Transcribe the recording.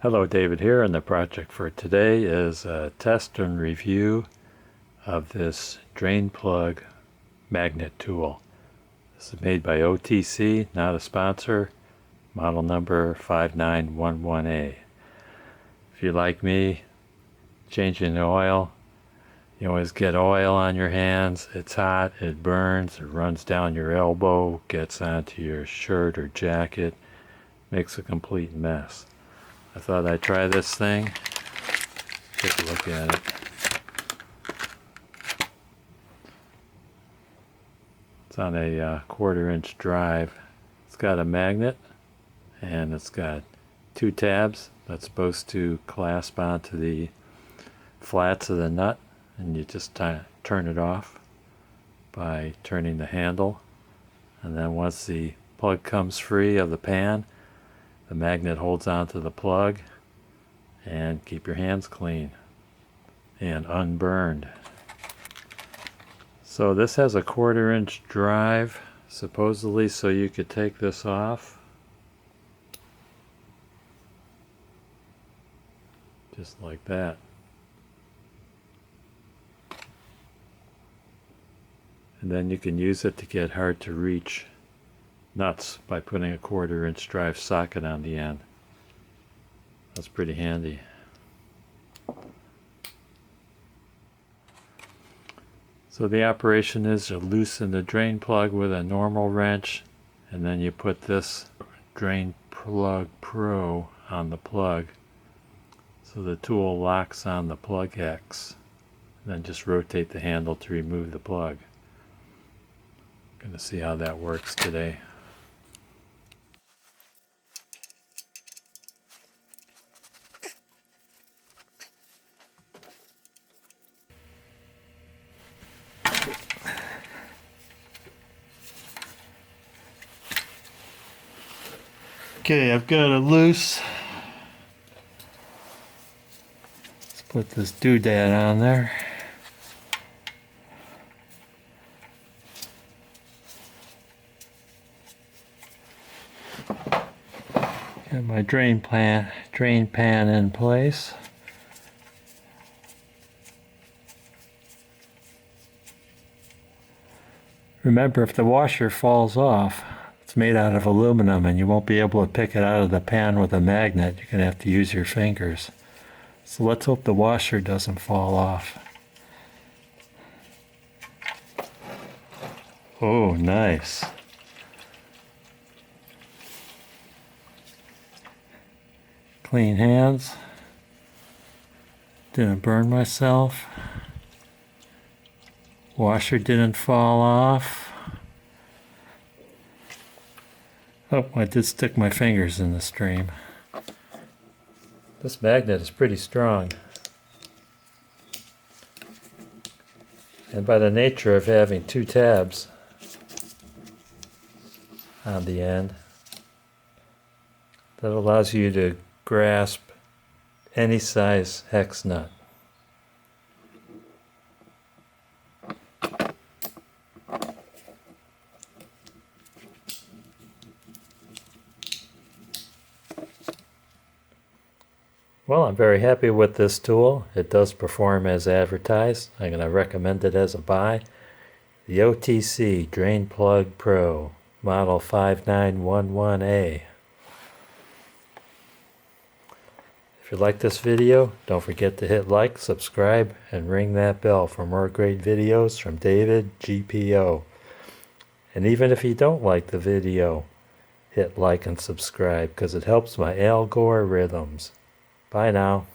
Hello, David here, and the project for today is a test and review of this drain plug magnet tool. This is made by OTC, not a sponsor, model number 5911A. If you're like me, changing the oil, you always get oil on your hands. It's hot, it burns, it runs down your elbow, gets onto your shirt or jacket, makes a complete mess. I thought I'd try this thing. Take a look at it. It's on a 1/4-inch drive. It's got a magnet and it's got 2 tabs that's supposed to clasp onto the flats of the nut, and you just turn it off by turning the handle, and then once the plug comes free of the pan, the magnet holds onto the plug, and keep your hands clean and unburned. So this has a 1/4-inch drive, supposedly, so you could take this off. Just like that. And then you can use it to get hard to reach nuts by putting a 1/4-inch drive socket on the end. That's pretty handy. So the operation is to loosen the drain plug with a normal wrench, and then you put this Drain Plug Pro on the plug so the tool locks on the plug hex. Then just rotate the handle to remove the plug. Going to see how that works today. Okay, I've got it loose. Let's put this doodad on there. Got my drain pan in place. Remember, if the washer falls off, it's made out of aluminum and you won't be able to pick it out of the pan with a magnet. You're going to have to use your fingers. So let's hope the washer doesn't fall off. Oh, nice. Clean hands. Didn't burn myself. Washer didn't fall off. Oh, I did stick my fingers in the stream. This magnet is pretty strong. And by the nature of having 2 tabs on the end, that allows you to grasp any size hex nut. Well, I'm very happy with this tool. It does perform as advertised. I'm going to recommend it as a buy. The OTC Drain Plug Pro, model 5911A. If you like this video, don't forget to hit like, subscribe, and ring that bell for more great videos from David GPO. And even if you don't like the video, hit like and subscribe because it helps my algorithms. Bye now.